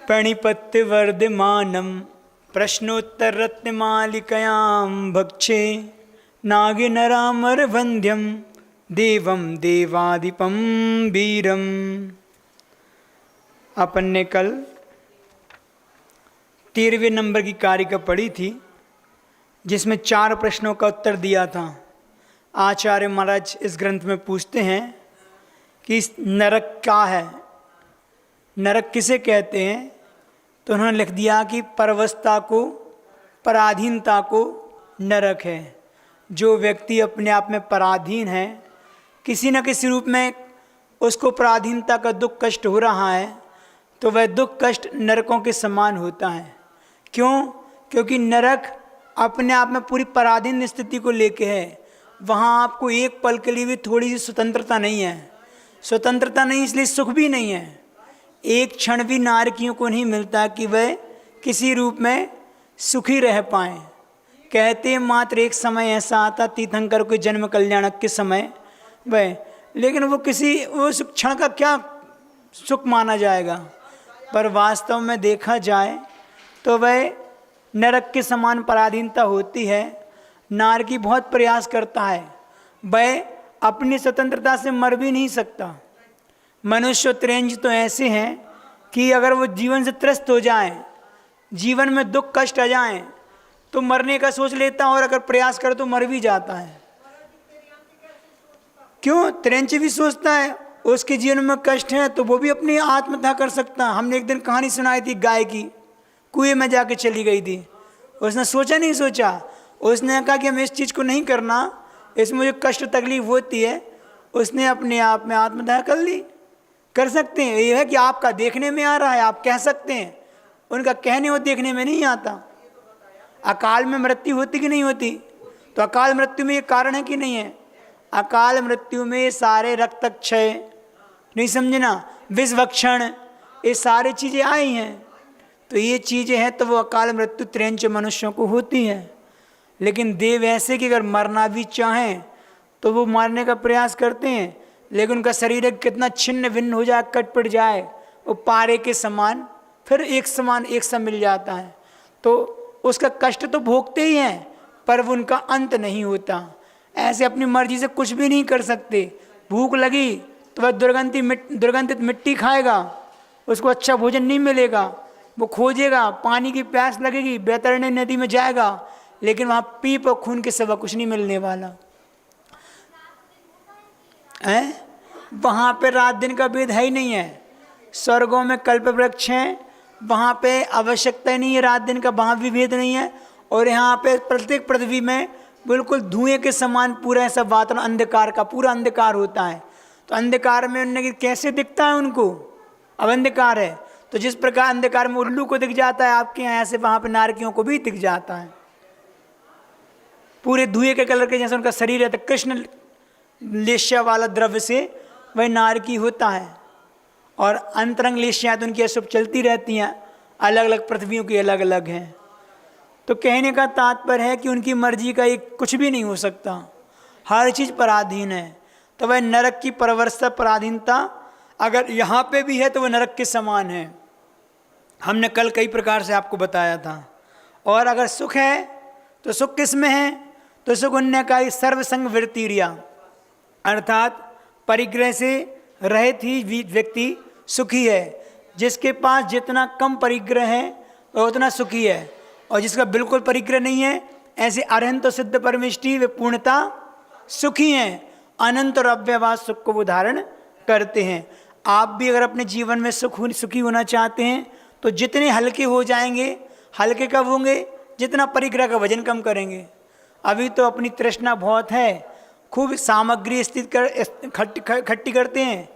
प्रणिपत्यवर्धमानं प्रश्नोत्तररत्नमालिकयां भक्षे नागिनरामरवन्द्यं देवं देवादिपं वीरम। अपन ने कल 13वें नंबर की कारिका पढ़ी थी, जिसमें 4 प्रश्नों का उत्तर दिया था। आचार्य महाराज इस ग्रंथ में पूछते हैं कि नरक क्या है, नरक किसे कहते हैं। तो उन्होंने लिख दिया कि परवस्था को, पराधीनता को नरक है। जो व्यक्ति अपने आप में पराधीन है, किसी न किसी रूप में उसको पराधीनता का दुख कष्ट हो रहा है, तो वह दुख कष्ट नरकों के समान होता है। क्यों? क्योंकि नरक अपने आप में पूरी पराधीन स्थिति को लेके है। वहाँ आपको एक पल के लिए भी थोड़ी सी स्वतंत्रता नहीं है। स्वतंत्रता नहीं, इसलिए सुख भी नहीं है। एक क्षण भी नारकियों को नहीं मिलता कि वह किसी रूप में सुखी रह पाएँ। कहते मात्र एक समय ऐसा आता तीर्थंकर के जन्म कल्याणक के समय वह, लेकिन वो क्षण का क्या सुख माना जाएगा। पर वास्तव में देखा जाए तो वह नरक के समान पराधीनता होती है। नारकी बहुत प्रयास करता है, वह अपनी स्वतंत्रता से मर भी नहीं सकता। मनुष्य त्रेंज तो ऐसे हैं कि अगर वो जीवन से त्रस्त हो जाएं, जीवन में दुख कष्ट आ जाएं, तो मरने का सोच लेता, और अगर प्रयास करे तो मर भी जाता है। क्यों? त्रेंच भी सोचता है उसके जीवन में कष्ट है तो वो भी अपनी आत्महत्या कर सकता। हमने एक दिन कहानी सुनाई थी गाय की, कुएं में जाके चली गई थी। उसने सोचा नहीं सोचा, उसने कहा कि हम इस चीज़ को नहीं करना, इसमें मुझे कष्ट तकलीफ होती है। उसने अपने आप में आत्महत्या कर ली। कर सकते हैं, ये है कि आपका देखने में आ रहा है, आप कह सकते हैं, उनका कहने और देखने में नहीं आता। अकाल में मृत्यु होती कि नहीं होती? तो अकाल मृत्यु में ये कारण है कि नहीं है? अकाल मृत्यु में सारे रक्तक्षय, नहीं समझना, विषभक्षण, ये सारी चीज़ें आई हैं। तो ये चीज़ें हैं तो वो अकाल मृत्यु त्रेंच मनुष्यों को होती है। लेकिन देव ऐसे कि अगर मरना भी चाहें तो वो मारने का प्रयास करते हैं, लेकिन उनका शरीर कितना छिन्न भिन्न हो जाए, कट पड़ जाए, वो पारे के समान फिर एक सा मिल जाता है। तो उसका कष्ट तो भोगते ही हैं, पर वो उनका अंत नहीं होता। ऐसे अपनी मर्जी से कुछ भी नहीं कर सकते। भूख लगी तो वह दुर्गंधित मिट्टी खाएगा, उसको अच्छा भोजन नहीं मिलेगा, वो खोजेगा। पानी की प्यास लगेगी, बैतरणी नदी में जाएगा, लेकिन वहाँ पीप और खून के सिवा कुछ नहीं मिलने वाला है। वहाँ पे रात दिन का भेद है ही नहीं है। स्वर्गों में कल्प वृक्ष हैं, वहाँ पे आवश्यकता ही नहीं है रात दिन का, वहाँ भी भेद नहीं है। और यहाँ पे प्रत्येक पृथ्वी में बिल्कुल धुएं के समान पूरा ऐसा वातावरण अंधकार का, पूरा अंधकार होता है। तो अंधकार में उन्हें कैसे दिखता है उनको? अब अंधकार है तो जिस प्रकार अंधकार में उल्लू को दिख जाता है आपके यहाँ, ऐसे वहाँ पे नारकियों को भी दिख जाता है। पूरे धुएं के कलर के जैसे उनका शरीर है, तो कृष्ण लेश्या वाला द्रव्य से वह नारकी होता है। और अंतरंग लेश्याएं तो उनकी अशुभ चलती रहती हैं, अलग अलग पृथ्वियों की अलग अलग हैं। तो कहने का तात्पर्य है कि उनकी मर्जी का एक कुछ भी नहीं हो सकता, हर चीज़ पराधीन है। तो वह नरक की परवस्था पराधीनता अगर यहाँ पे भी है तो वह नरक के समान है। हमने कल कई प्रकार से आपको बताया था। और अगर सुख है तो सुख किस में है? तो सुख उन्य का ही सर्वसंग वृत्तिरिया, अर्थात परिग्रह से रहित ही व्यक्ति सुखी है। जिसके पास जितना कम परिग्रह है वह उतना सुखी है, और जिसका बिल्कुल परिग्रह नहीं है, ऐसे अरहंत सिद्ध परमिष्टि वे पूर्णता सुखी हैं। अनंत और अव्यवहार सुख को वो धारण करते हैं। आप भी अगर अपने जीवन में सुखी होना चाहते हैं तो जितने हल्के हो जाएंगे, हल्के कब होंगे? जितना परिग्रह का वजन कम करेंगे। अभी तो अपनी तृष्णा बहुत है, खूब सामग्री खट्टी करते हैं,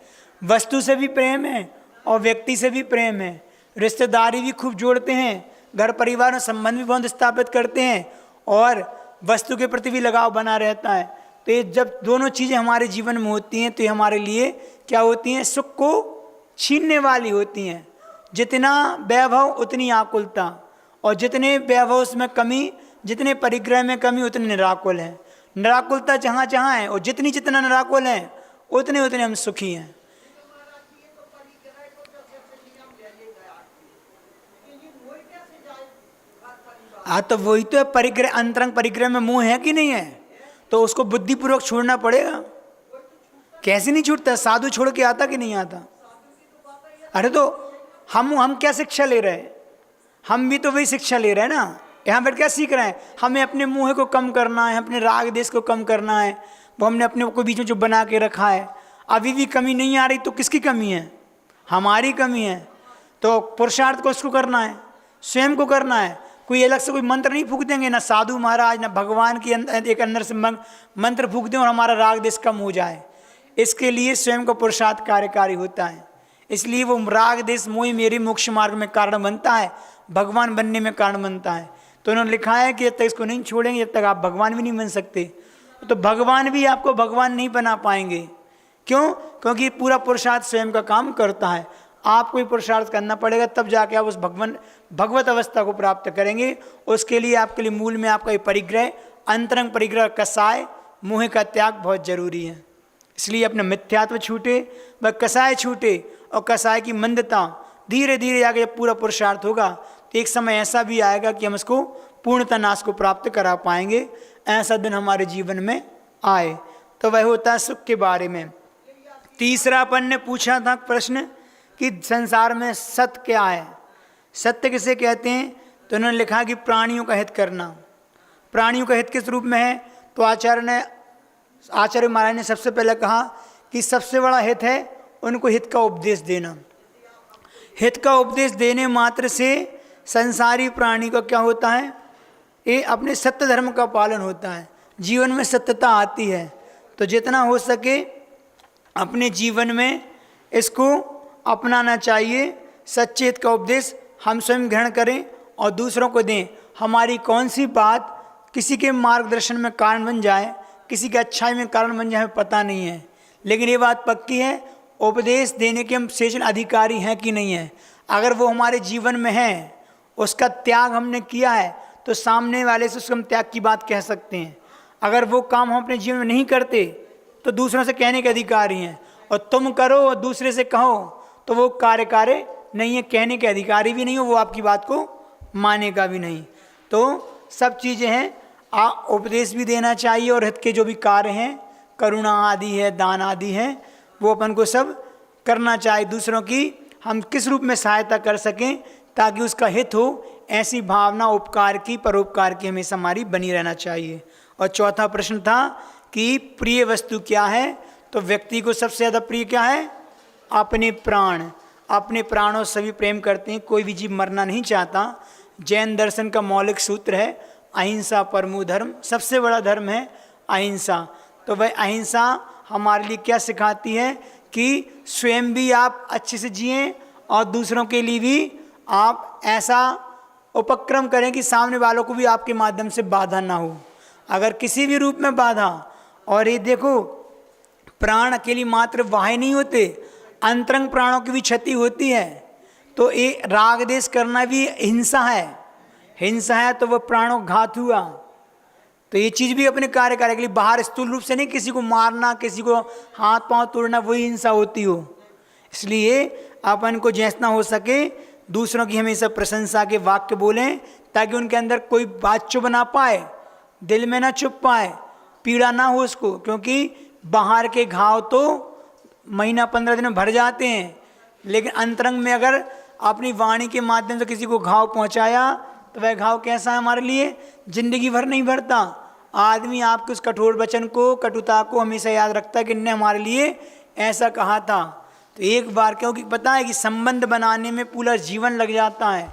वस्तु से भी प्रेम है और व्यक्ति से भी प्रेम है, रिश्तेदारी भी खूब जोड़ते हैं, घर परिवार में संबंध भी बहुत स्थापित करते हैं, और वस्तु के प्रति भी लगाव बना रहता है। तो ये जब दोनों चीज़ें हमारे जीवन में होती हैं तो ये हमारे लिए क्या होती हैं? सुख को छीनने वाली होती हैं। जितना वैभव उतनी आकुलता, और जितने वैभव में कमी, जितने परिग्रह में कमी, उतने निराकुल है। निराकुलता जहाँ जहाँ है, और जितना निराकुल है उतने उतने हम सुखी हैं। हाँ तो वही तो है, परिग्रह, अंतरंग परिग्रह में मोह है कि नहीं है, तो उसको बुद्धिपूर्वक छोड़ना पड़ेगा। कैसे नहीं छूटता, साधु छोड़ के आता कि नहीं आता। अरे तो हम क्या शिक्षा ले रहे हैं, हम भी तो वही शिक्षा ले रहे हैं ना। यहाँ पर क्या सीख रहे हैं, हमें अपने मोह को कम करना है, अपने राग देश को कम करना है। वो हमने अपने को बीच में जो बना के रखा है, अभी भी कमी नहीं आ रही, तो किसकी कमी है, हमारी कमी है। तो पुरुषार्थ को उसको करना है, स्वयं को करना है। कोई अलग से कोई मंत्र नहीं फूक देंगे, ना साधु महाराज, ना भगवान की एक अंदर से मंत्र फूक दें और हमारा राग देश कम हो जाए। इसके लिए स्वयं को पुरुषार्थ कार्यकारी होता है। इसलिए वो राग देश मोह मेरे मोक्ष मार्ग में कारण बनता है, भगवान बनने में कारण बनता है। तो उन्होंने लिखा है कि जब तक इसको नहीं छोड़ेंगे जब तक आप भगवान भी नहीं बन सकते। तो भगवान भी आपको भगवान नहीं बना पाएंगे। क्यों? क्योंकि पूरा पुरुषार्थ स्वयं का काम करता है। आपको ही पुरुषार्थ करना पड़ेगा, तब जाके आप उस भगवत अवस्था को प्राप्त करेंगे। उसके लिए आपके लिए मूल में आपका ये परिग्रह, अंतरंग परिग्रह, कसाय, मोह का त्याग बहुत जरूरी है। इसलिए अपना मिथ्यात्व छूटे, वह कसाय छूटे, और कसाय की मंदता धीरे धीरे आगे जब पूरा पुरुषार्थ होगा तो एक समय ऐसा भी आएगा कि हम इसको पूर्णतः नाश को प्राप्त करा पाएंगे। ऐसा दिन हमारे जीवन में आए। तो वह होता है सुख के बारे में। तीसरा अपन ने पूछा था प्रश्न कि संसार में सत्य क्या है, सत्य किसे कहते हैं। तो उन्होंने लिखा कि प्राणियों का हित करना। प्राणियों का हित किस रूप में है, तो आचार्य महाराज ने सबसे पहले कहा कि सबसे बड़ा हित है उनको हित का उपदेश देना। हित का उपदेश देने मात्र से संसारी प्राणी का क्या होता है, ये अपने सत्य धर्म का पालन होता है, जीवन में सत्यता आती है। तो जितना हो सके अपने जीवन में इसको अपनाना चाहिए। सच्चे हित का उपदेश हम स्वयं ग्रहण करें और दूसरों को दें। हमारी कौन सी बात किसी के मार्गदर्शन में कारण बन जाए, किसी के अच्छाई में कारण बन जाए, हमें पता नहीं है। लेकिन ये बात पक्की है, उपदेश देने के हम शेषन अधिकारी हैं कि नहीं है। अगर वो हमारे जीवन में है, उसका त्याग हमने किया है, तो सामने वाले से उसको हम त्याग की बात कह सकते हैं। अगर वो काम हम अपने जीवन में नहीं करते तो दूसरों से कहने के अधिकारी हैं। और तुम करो और दूसरे से कहो तो वो कार्य नहीं है, कहने के अधिकारी भी नहीं हो, वो आपकी बात को मानेगा भी नहीं। तो सब चीज़ें हैं, उपदेश भी देना चाहिए और हित के जो भी कार्य हैं, करुणा आदि है, दान आदि है, वो अपन को सब करना चाहिए। दूसरों की हम किस रूप में सहायता कर सकें ताकि उसका हित हो, ऐसी भावना उपकार की, परोपकार की हमेशा हमारी बनी रहना चाहिए। और चौथा प्रश्न था कि प्रिय वस्तु क्या है। तो व्यक्ति को सबसे ज़्यादा प्रिय क्या है, अपने प्राण। अपने प्राणों से भी प्रेम करते हैं, कोई भी जीव मरना नहीं चाहता। जैन दर्शन का मौलिक सूत्र है अहिंसा परमो धर्म, सबसे बड़ा धर्म है अहिंसा। तो वह अहिंसा हमारे लिए क्या सिखाती है कि स्वयं भी आप अच्छे से जिएं और दूसरों के लिए भी आप ऐसा उपक्रम करें कि सामने वालों को भी आपके माध्यम से बाधा ना हो। अगर किसी भी रूप में बाधा, और ये देखो प्राण अकेली मात्र वाहे नहीं होते, अंतरंग प्राणों की भी क्षति होती है। तो ये राग देश करना भी हिंसा है। हिंसा है तो वह प्राणों घात हुआ। तो ये चीज़ भी अपने कार्य के लिए बाहर स्थूल रूप से नहीं, किसी को मारना, किसी को हाथ पांव तोड़ना, वही हिंसा होती हो। इसलिए अपन को जितना हो सके दूसरों की हमेशा प्रशंसा के वाक्य बोलें, ताकि उनके अंदर कोई बात चुभ ना पाए, दिल में ना चुभ पाए, पीड़ा ना हो उसको। क्योंकि बाहर के घाव तो महीना 15 दिन में भर जाते हैं, लेकिन अंतरंग में अगर अपनी वाणी के माध्यम से किसी को घाव पहुंचाया तो वह घाव कैसा है हमारे लिए, जिंदगी भर नहीं भरता। आदमी आपके उस कठोर वचन को, कटुता को हमेशा याद रखता है कि इनने हमारे लिए ऐसा कहा था। तो एक बार, क्योंकि पता है कि संबंध बनाने में पूरा जीवन लग जाता है,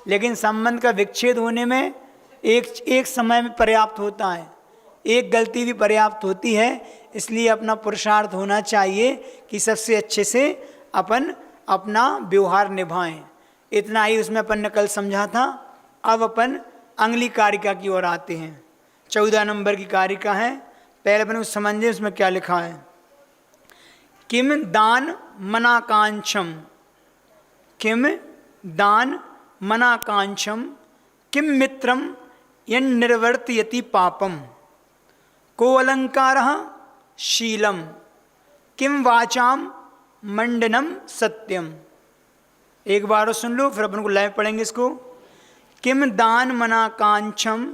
लेकिन संबंध का विच्छेद होने में एक समय में पर्याप्त होता है, एक गलती भी पर्याप्त होती है। इसलिए अपना पुरुषार्थ होना चाहिए कि सबसे अच्छे से अपन अपना व्यवहार निभाएं। इतना ही उसमें अपन ने कल समझा था। अब अपन अगली कारिका की ओर आते हैं। 14 नंबर की कारिका है। पहले अपन उस समझे उसमें क्या लिखा है। किम दान मनाकांक्षम, किम दान मनाकांक्षम, किम मित्रम यन निर्वर्तयति पापम, को अलंकारः शीलम, किम वाचाम मंडनम सत्यम। एक बार सुन लो, फिर अपन को लाइव पढ़ेंगे इसको। किम दान मना कांक्षम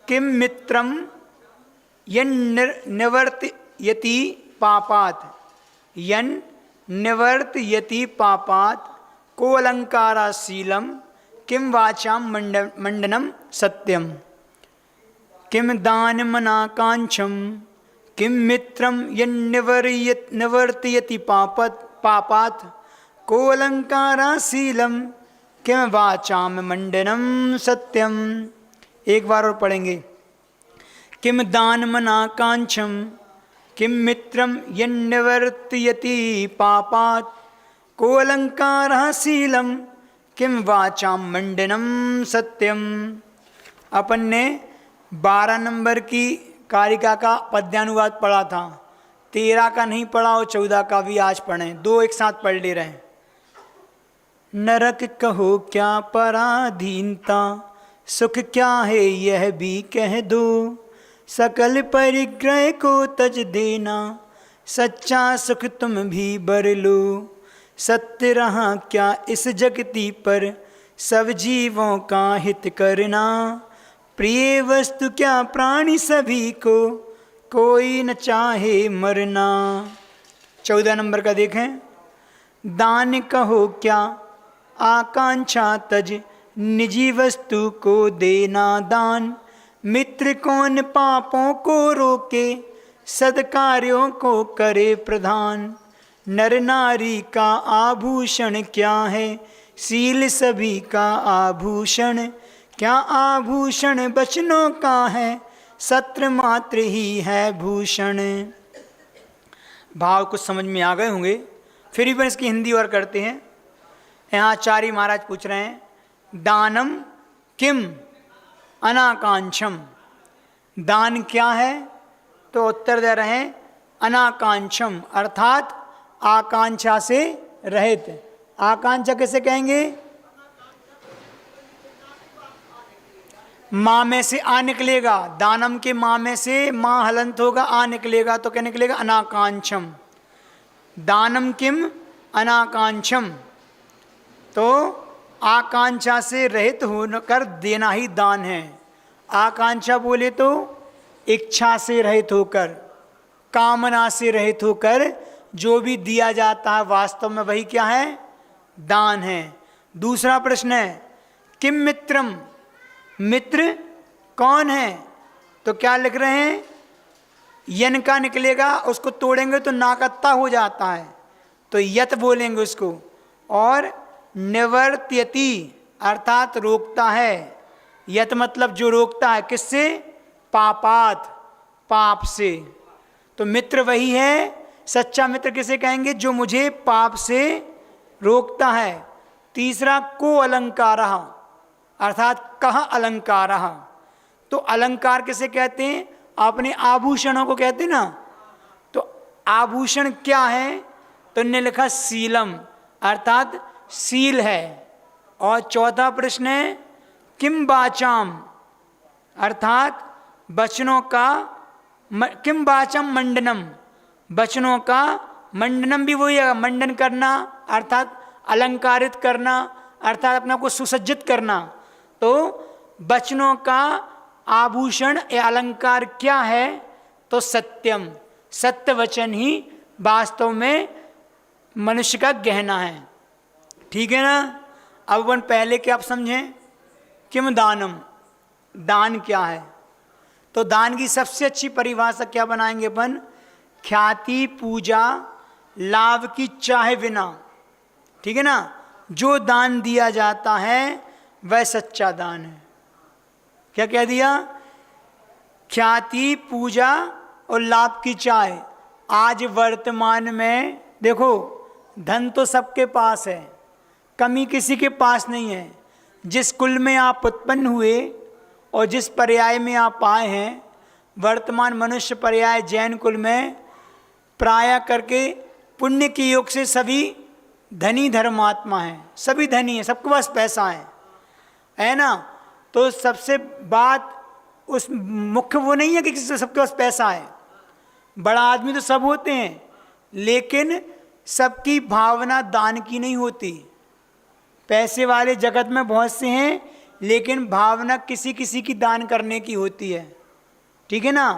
किम मित्रम यन निवर्तयति पापात् यन निवर्तयति पापात् को अलंकाराशीलम किम वाचाम मंडनम सत्यम। किम दान मना कांक्षम किम मित्रम यन निवर्तयति पापात् को अलंकाराशीलम किम वाचाम मंडनम सत्यम। एक बार और पढ़ेंगे। किम दान मना कांक्षम किम मित्रम यन्निवर्तयति पापात् को अलंकारशीलम किम वाचाम मंडनम सत्यम। अपन ने 12 नंबर की कारिका का पद्यानुवाद पढ़ा था, 13 का नहीं पढ़ा और 14 का भी आज पढ़ें, 2 एक साथ पढ़ ले रहे हैं। नरक कहो क्या पराधीनता सुख क्या है यह भी कह दो, सकल परिग्रह को तज देना सच्चा सुख तुम भी बर लो। सत्य रहा क्या इस जगती पर सब जीवों का हित करना, प्रिय वस्तु क्या प्राणी सभी को कोई न चाहे मरना। 14 नंबर का देखें। दान कहो क्या आकांक्षा तज निजी वस्तु को देना दान, मित्र कौन पापों को रोके सद्कार्यों को करे प्रधान। नर नारी का आभूषण क्या है शील सभी का आभूषण, क्या आभूषण बचनों का है सत्र मात्र ही है भूषण। भाव कुछ समझ में आ गए होंगे, फिर भी इसकी हिंदी और करते हैं। यहाँ आचार्य महाराज पूछ रहे हैं दानम किम अनाकांक्षम, दान क्या है? तो उत्तर दे रहे हैं अनाकांक्षम अर्थात आकांक्षा से रहित। आकांक्षा कैसे कहेंगे? माँ में से आ निकलेगा, दानम के माँ में से माँ हलंत होगा, आ निकलेगा तो क्या निकलेगा? अनाकांक्षम। दानम किम अनाकांक्षम, तो आकांक्षा से रहित होकर देना ही दान है। आकांक्षा बोले तो इच्छा से रहित होकर, कामना से रहित होकर जो भी दिया जाता है वास्तव में वही क्या है? दान है। दूसरा प्रश्न है किम मित्रम, मित्र कौन है? तो क्या लिख रहे हैं? यन का निकलेगा, उसको तोड़ेंगे तो नाकत्ता हो जाता है, तो यत बोलेंगे उसको। और निवर्त्यति अर्थात रोकता है। यत मतलब जो रोकता है, किससे? पापात, पाप से। तो मित्र वही है, सच्चा मित्र किसे कहेंगे? जो मुझे पाप से रोकता है। तीसरा को अलंकारः अर्थात कह अलंकारः, तो अलंकार किसे कहते हैं? अपने आभूषणों को कहते हैं ना। तो आभूषण क्या है? तो इन्हें लिखा शीलम अर्थात शील है। और चौथा प्रश्न है किम वाचाम अर्थात वचनों का, किम वाचम मंडनम, वचनों का मंडनम भी वही है, मंडन करना अर्थात अलंकारित करना अर्थात अपना को सुसज्जित करना। तो वचनों का आभूषण या अलंकार क्या है? तो सत्यम, सत्य वचन ही वास्तव में मनुष्य का गहना है। ठीक है ना। अब अपन पहले क्या आप समझें, किम दानम, दान क्या है? तो दान की सबसे अच्छी परिभाषा क्या बनाएंगे अपन? ख्याति पूजा लाभ की चाहे बिना, ठीक है ना, जो दान दिया जाता है वह सच्चा दान है। क्या कह दिया? ख्याति पूजा और लाभ की चाहे। आज वर्तमान में देखो धन तो सबके पास है, कमी किसी के पास नहीं है। जिस कुल में आप उत्पन्न हुए और जिस पर्याय में आप आए हैं, वर्तमान मनुष्य पर्याय जैन कुल में प्राय करके पुण्य के योग से सभी धनी धर्मात्मा हैं, सभी धनी हैं, सबके पास पैसा है ना। तो सबसे बात उस मुख्य वो नहीं है कि किसी सबके पास पैसा है। बड़ा आदमी तो सब होते हैं, लेकिन सबकी भावना दान की नहीं होती। पैसे वाले जगत में बहुत से हैं, लेकिन भावना किसी किसी की दान करने की होती है, ठीक है ना।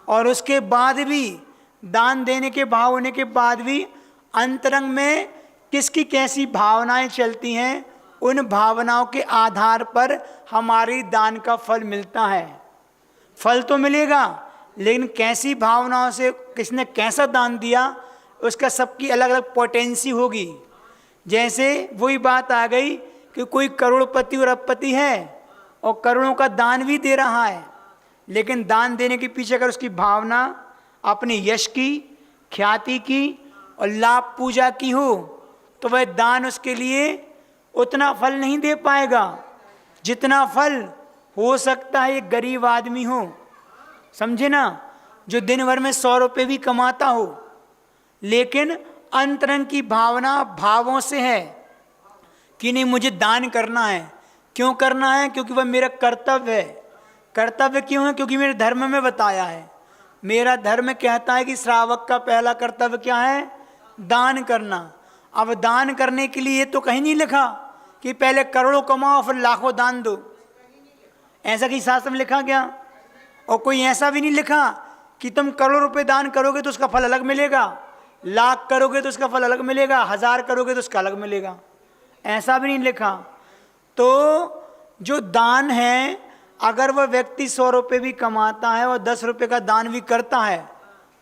और उसके बाद भी दान देने के भाव होने के बाद भी अंतरंग में किसकी कैसी भावनाएं चलती हैं, उन भावनाओं के आधार पर हमारी दान का फल मिलता है। फल तो मिलेगा, लेकिन कैसी भावनाओं से किसने कैसा दान दिया, उसका सबकी अलग अलग पोटेंसी होगी। जैसे वही बात आ गई कि कोई करोड़पति और अरबपति है और करोड़ों का दान भी दे रहा है, लेकिन दान देने के पीछे अगर उसकी भावना अपने यश की, ख्याति की और लाभ पूजा की हो, तो वह दान उसके लिए उतना फल नहीं दे पाएगा जितना फल हो सकता है एक गरीब आदमी हो, समझे ना, जो दिन भर में 100 रुपये भी कमाता हो, लेकिन अंतरंग की भावना भावों से है कि नहीं मुझे दान करना है। क्यों करना है? क्योंकि वह मेरा कर्तव्य है। कर्तव्य क्यों है? क्योंकि मेरे धर्म में बताया है। मेरा धर्म कहता है कि श्रावक का पहला कर्तव्य क्या है? दान करना। अब दान करने के लिए तो कहीं नहीं लिखा कि पहले करोड़ों कमाओ फिर लाखों दान दो, ऐसा कि शास्त्र में लिखा गया। और कोई ऐसा भी नहीं लिखा कि तुम करोड़ रुपए दान करोगे तो उसका फल अलग मिलेगा, लाख करोगे तो उसका फल अलग मिलेगा, 1000 करोगे तो उसका अलग मिलेगा, ऐसा भी नहीं लिखा। तो जो दान है, अगर वह व्यक्ति 100 रुपये भी कमाता है और 10 रुपये का दान भी करता है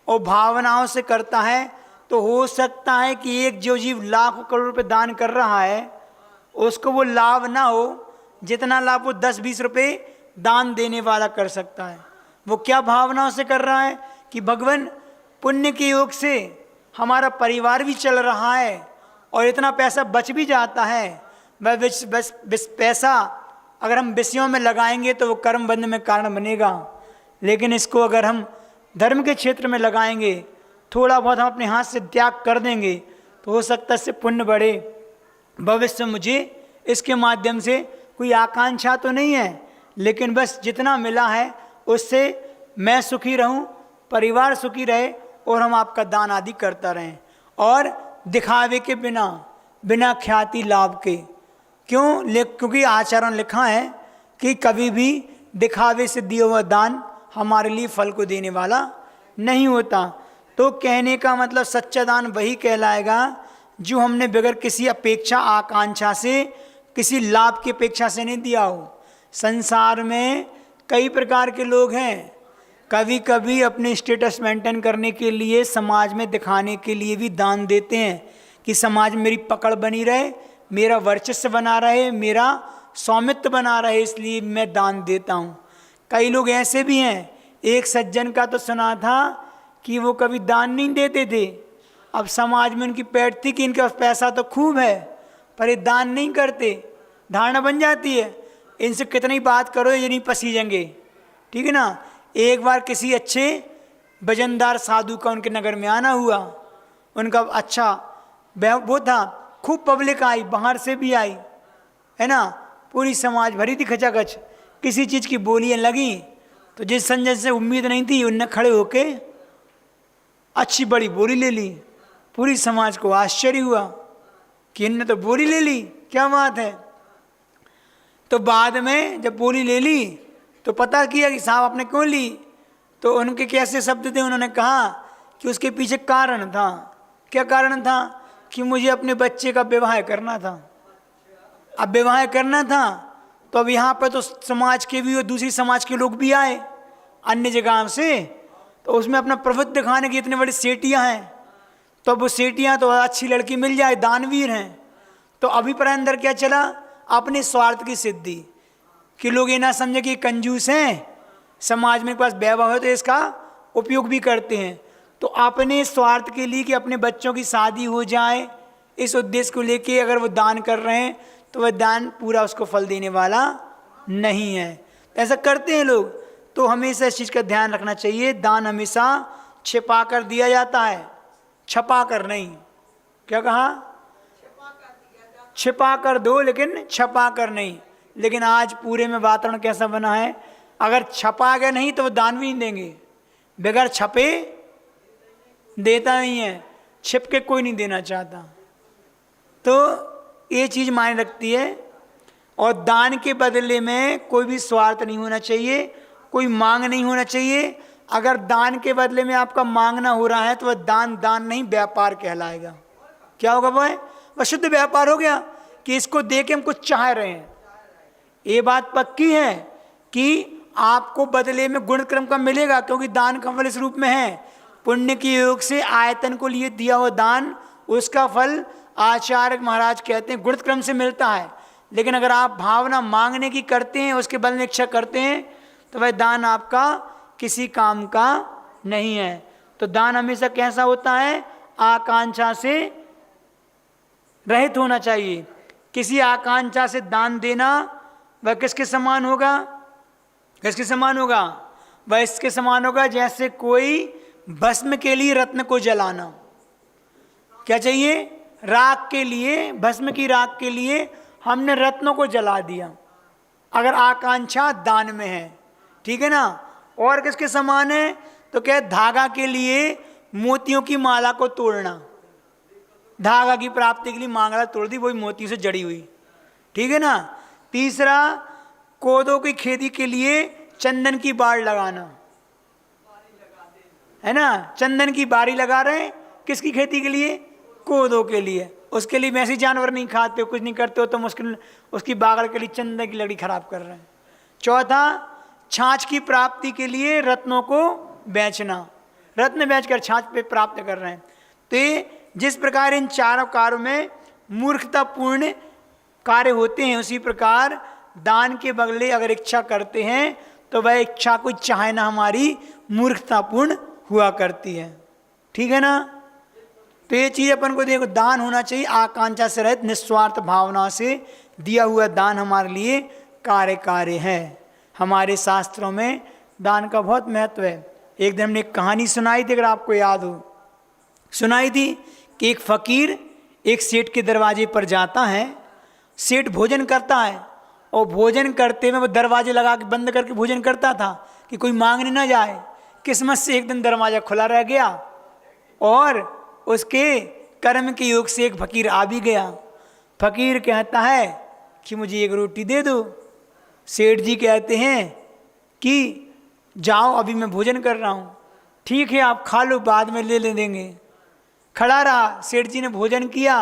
और भावनाओं से करता है, तो हो सकता है कि एक जो जीव लाखों करोड़ रुपये दान कर रहा है उसको वो लाभ ना हो जितना लाभ वो 10-20 रुपये दान देने वाला कर सकता है। वो क्या भावनाओं से कर रहा है कि भगवान पुण्य के योग से हमारा परिवार भी चल रहा है और इतना पैसा बच भी जाता है, वह बस पैसा अगर हम विषयों में लगाएंगे तो वो कर्म बंध में कारण बनेगा, लेकिन इसको अगर हम धर्म के क्षेत्र में लगाएंगे, थोड़ा बहुत हम अपने हाथ से त्याग कर देंगे, तो हो सकता है इससे पुण्य बढ़े। भविष्य में मुझे इसके माध्यम से कोई आकांक्षा तो नहीं है, लेकिन बस जितना मिला है उससे मैं सुखी रहूं, परिवार सुखी रहे और हम आपका दान आदि करता रहें। और दिखावे के बिना, बिना ख्याति लाभ के। क्यों? क्योंकि आचरण लिखा है कि कभी भी दिखावे से दिया हुआ दान हमारे लिए फल को देने वाला नहीं होता। तो कहने का मतलब सच्चा दान वही कहलाएगा जो हमने बगैर किसी अपेक्षा आकांक्षा से, किसी लाभ की अपेक्षा से नहीं दिया हो। संसार में कई प्रकार के लोग हैं, कभी कभी अपने स्टेटस मेंटेन करने के लिए, समाज में दिखाने के लिए भी दान देते हैं कि समाज में मेरी पकड़ बनी रहे, मेरा वर्चस्व बना रहे, मेरा स्वामित्व बना रहे, इसलिए मैं दान देता हूँ। कई लोग ऐसे भी हैं। एक सज्जन का तो सुना था कि वो कभी दान नहीं देते थे, अब समाज में उनकी पैठ थी कि इनके पास पैसा तो खूब है पर ये दान नहीं करते। धारणा बन जाती है, इनसे कितनी बात करो ये नहीं पसीजेंगे, ठीक है ना। एक बार किसी अच्छे वजनदार साधु का उनके नगर में आना हुआ, उनका अच्छा वो था, खूब पब्लिक आई, बाहर से भी आई, है ना, पूरी समाज भरी थी खचाखच। किसी चीज़ की बोलियाँ लगी तो जिस संजय से उम्मीद नहीं थी उनने खड़े होके अच्छी बड़ी बोली ले ली। पूरी समाज को आश्चर्य हुआ कि इनने तो बोली ले ली, क्या बात है। तो बाद में जब बोली ले ली तो पता किया कि साहब आपने क्यों ली, तो उनके कैसे शब्द थे, उन्होंने कहा कि उसके पीछे कारण था। क्या कारण था? कि मुझे अपने बच्चे का विवाह करना था। अब विवाह करना था तो अब यहाँ पर तो समाज के भी और दूसरी समाज के लोग भी आए अन्य जगह से, तो उसमें अपना प्रभुत्व दिखाने की इतनी बड़ी सेटियाँ हैं, तो अब वो सेटियाँ तो अच्छी लड़की मिल जाए, दानवीर हैं, तो अभी पर अंदर क्या चला, अपने स्वार्थ की सिद्धि, कि लोग ये ना समझे कि कंजूस हैं, समाज में पास वैभव है तो इसका उपयोग भी करते हैं। तो अपने स्वार्थ के लिए कि अपने बच्चों की शादी हो जाए, इस उद्देश्य को लेके अगर वो दान कर रहे हैं तो वह दान पूरा उसको फल देने वाला नहीं है। ऐसा करते हैं लोग। तो हमेशा इस चीज़ का ध्यान रखना चाहिए, दान हमेशा छिपा कर दिया जाता है, छपा कर नहीं। क्या कहा? छिपा कर दो लेकिन छपा कर नहीं। लेकिन आज पूरे में वातावरण कैसा बना है, अगर छपा गया नहीं तो वो दान भी नहीं देंगे, बगैर छपे देता नहीं है, छिप के कोई नहीं देना चाहता। तो ये चीज़ मायने रखती है। और दान के बदले में कोई भी स्वार्थ नहीं होना चाहिए, कोई मांग नहीं होना चाहिए। अगर दान के बदले में आपका मांगना हो रहा है तो वह दान नहीं, व्यापार कहलाएगा। क्या होगा वह शुद्ध व्यापार हो गया कि इसको दे के हम कुछ चाह रहे हैं। ये बात पक्की है कि आपको बदले में गुण क्रम का मिलेगा, क्योंकि दान का फल इस रूप में है। पुण्य के योग से आयतन को लिए दिया हुआ दान, उसका फल आचार्य महाराज कहते हैं गुण क्रम से मिलता है। लेकिन अगर आप भावना मांगने की करते हैं, उसके बल में इच्छा करते हैं, तो वह दान आपका किसी काम का नहीं है। तो दान हमेशा कैसा होता है? आकांक्षा से रहित होना चाहिए। किसी आकांक्षा से दान देना वह किसके समान होगा? किसके समान होगा? वह इसके समान होगा जैसे कोई भस्म के लिए रत्न को जलाना। क्या चाहिए? राख के लिए, भस्म की राख के लिए हमने रत्नों को जला दिया, अगर आकांक्षा दान में है, ठीक है ना। और किसके समान है? तो क्या धागा के लिए मोतियों की माला को तोड़ना, धागा की प्राप्ति के लिए माला तोड़ दी, वही मोती से जड़ी हुई, ठीक है ना। तीसरा, कोदों की खेती के लिए चंदन की बाड़ लगाना, है ना। चंदन की बाड़ी लगा रहे हैं, किसकी खेती के लिए? कोदों के लिए। उसके लिए वैसे जानवर नहीं खाते हो, कुछ नहीं करते हो, तो मुश्किल उसकी बागड़ के लिए चंदन की लकड़ी खराब कर रहे हैं। चौथा, छाछ की प्राप्ति के लिए रत्नों को बेचना, रत्न बेचकर छाछ पे प्राप्त कर रहे हैं। तो ये जिस प्रकार इन चारों कार्यों में मूर्खतापूर्ण कार्य होते हैं, उसी प्रकार दान के बदले अगर इच्छा करते हैं तो वह इच्छा को चाहना हमारी मूर्खतापूर्ण हुआ करती है, ठीक है ना। तो ये चीज़ अपन को देखो, दान होना चाहिए आकांक्षा से रहित, निस्वार्थ भावना से दिया हुआ दान हमारे लिए कार्य है। हमारे शास्त्रों में दान का बहुत महत्व है। एक दिन हमने एक कहानी सुनाई थी, अगर आपको याद हो, सुनाई थी कि एक फकीर एक सेठ के दरवाजे पर जाता है। सेठ भोजन करता है और भोजन करते में वो दरवाजे लगा के बंद करके भोजन करता था कि कोई मांगने ना जाए। किस्मत से एक दिन दरवाज़ा खुला रह गया और उसके कर्म के योग से एक फकीर आ भी गया। फकीर कहता है कि मुझे एक रोटी दे दो। सेठ जी कहते हैं कि जाओ, अभी मैं भोजन कर रहा हूँ। ठीक है, आप खा लो, बाद में ले देंगे। खड़ा रहा। सेठ जी ने भोजन किया,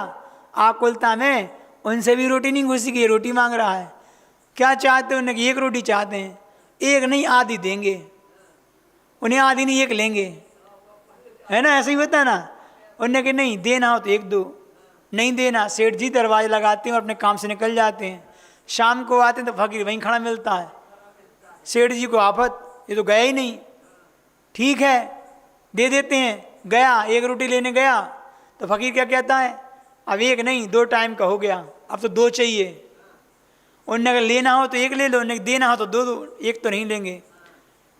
आकुलता में उनसे भी रोटी नहीं घुसी कि रोटी मांग रहा है। क्या चाहते हो? उन्हें एक रोटी चाहते हैं। एक नहीं, आधी देंगे। उन्हें आधी नहीं, एक लेंगे, है ना। ऐसा ही होता है ना। उन्हें कि नहीं देना हो तो एक दो, नहीं देना। सेठ जी दरवाजे लगाते हैं और अपने काम से निकल जाते हैं। शाम को आते हैं तो फकीर वहीं खड़ा मिलता है। सेठ जी को आफत, ये तो गया ही नहीं। ठीक है, दे देते हैं। गया, एक रोटी लेने गया तो फकीर क्या कहता है? अब एक नहीं, 2 टाइम का हो गया, अब तो 2 चाहिए। उनने अगर लेना हो तो एक ले लो, उन्हें देना हो तो 2, एक तो नहीं लेंगे।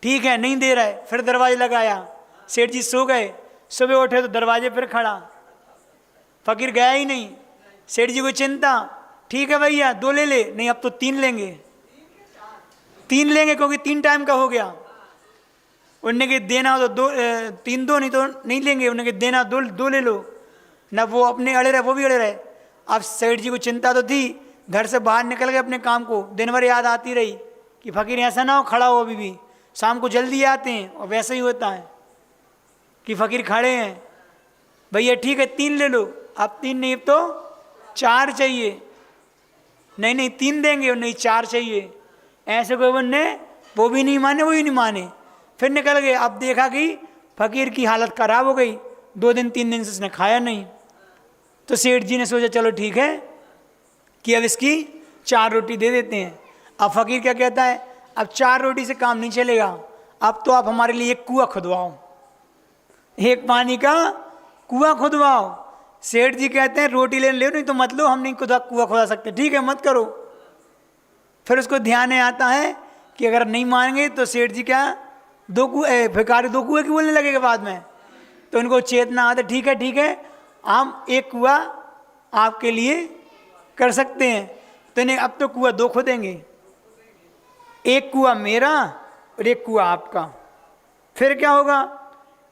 ठीक है, नहीं दे रहा है, फिर दरवाजे लगाया। सेठ जी सो गए। सुबह उठे तो दरवाजे फिर खड़ा, फकीर गया ही नहीं। सेठ जी को चिंता, ठीक है भैया 2 ले ले। नहीं, अब तो 3 लेंगे, 3 लेंगे क्योंकि 3 टाइम का हो गया। उनने कि देना हो तो 3 दो, नहीं तो नहीं लेंगे। उन्हें कि देना 2 ले लो ना। वो अपने अड़े रहे, वो भी अड़े रहे। अब सेठ जी को चिंता तो थी, घर से बाहर निकल गए अपने काम को। दिन भर याद आती रही कि फकीर ऐसा ना हो खड़ा हो अभी भी। शाम को जल्दी आते हैं और वैसा ही होता है कि फकीर खड़े हैं। भैया ठीक है 3 ले लो। अब 3 नहीं, अब तो 4 चाहिए। नहीं 3 देंगे, और नहीं 4 चाहिए। ऐसे कोई बनने, वो भी नहीं माने, वो भी नहीं माने। फिर निकल गए। अब देखा कि फकीर की हालत खराब हो गई। 2 दिन 3 दिन से उसने खाया नहीं। तो सेठ जी ने सोचा चलो ठीक है कि अब इसकी 4 रोटी दे देते हैं। अब फकीर क्या कहता है? अब 4 रोटी से काम नहीं चलेगा, अब तो आप हमारे लिए एक कुआं खुदवाओ, एक पानी का कुआं खुदवाओ। सेठ जी कहते हैं रोटी लेने ले, नहीं तो मत लो, हम नहीं कुआं खुदा सकते। ठीक है, मत करो। फिर उसको ध्यान में आता है कि अगर नहीं मानेंगे तो सेठ जी क्या 2 कुएं की बोलने लगेगा बाद में। तो उनको चेतना आता, ठीक है हम एक कुआं आपके लिए कर सकते हैं। तो नहीं, अब तो कुआं 2 खोदेंगे, एक कुआं मेरा और एक कुआं आपका। फिर क्या होगा?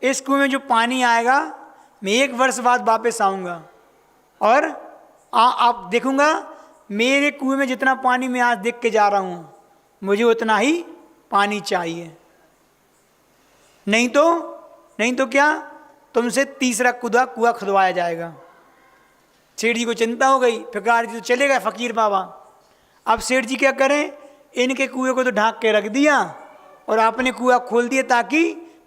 इस कुएं में जो पानी आएगा, मैं 1 वर्ष बाद वापस आऊँगा और आप देखूँगा मेरे कुएं में जितना पानी मैं आज देख के जा रहा हूं, मुझे उतना ही पानी चाहिए, नहीं तो क्या तुमसे तीसरा कुआं खुदवाया जाएगा। सेठ जी को चिंता हो गई, भिखारी जी तो चले गए फकीर बाबा। अब सेठ जी क्या करें, इनके कुएं को तो ढांक के रख दिया और अपने कुआं खोल दिया ताकि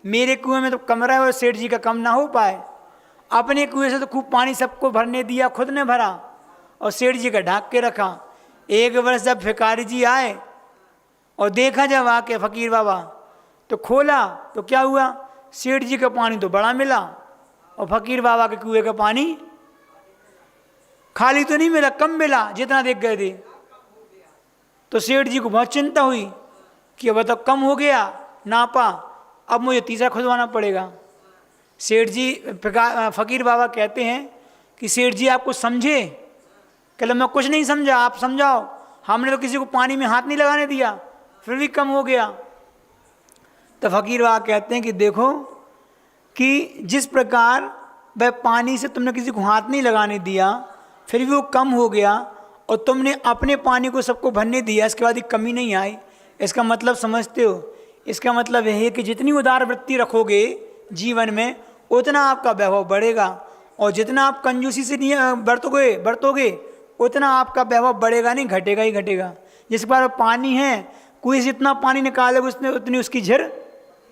मेरे कुएं में तो कमरा है और सेठ जी का कम ना हो पाए। अपने कुएं से तो खूब पानी सबको भरने दिया, खुद ने भरा और सेठ जी का ढांक के रखा। एक वर्ष जब भिखारी जी आए और देखा जब आके फकीर बाबा, तो खोला तो क्या हुआ, सेठ जी का पानी तो बड़ा मिला और फकीर बाबा के कुएं का पानी खाली तो नहीं मिला, कम मिला जितना देख गए थे। तो सेठ जी को बहुत चिंता हुई कि अब तो कम हो गया नापा, अब मुझे तीसरा खुदवाना पड़ेगा। सेठ जी फकीर बाबा कहते हैं कि सेठ जी आपको समझे? कहले मैं कुछ नहीं समझा, आप समझाओ, हमने तो किसी को पानी में हाथ नहीं लगाने दिया फिर भी कम हो गया। तो फकीर बाबा कहते हैं कि देखो कि जिस प्रकार वह पानी से तुमने किसी को हाथ नहीं लगाने दिया फिर भी वो कम हो गया और तुमने अपने पानी को सबको भरने दिया, इसके बाद ही कमी नहीं आई। इसका मतलब समझते हो? इसका मतलब यह है कि जितनी उदार वृत्ति रखोगे जीवन में उतना आपका वैभव बढ़ेगा और जितना आप कंजूसी से नहीं बरतोगे उतना आपका वैभव बढ़ेगा नहीं, घटेगा ही घटेगा। जिस बार पानी है, कुएं से जितना पानी निकालोगे उतनी उसकी झिर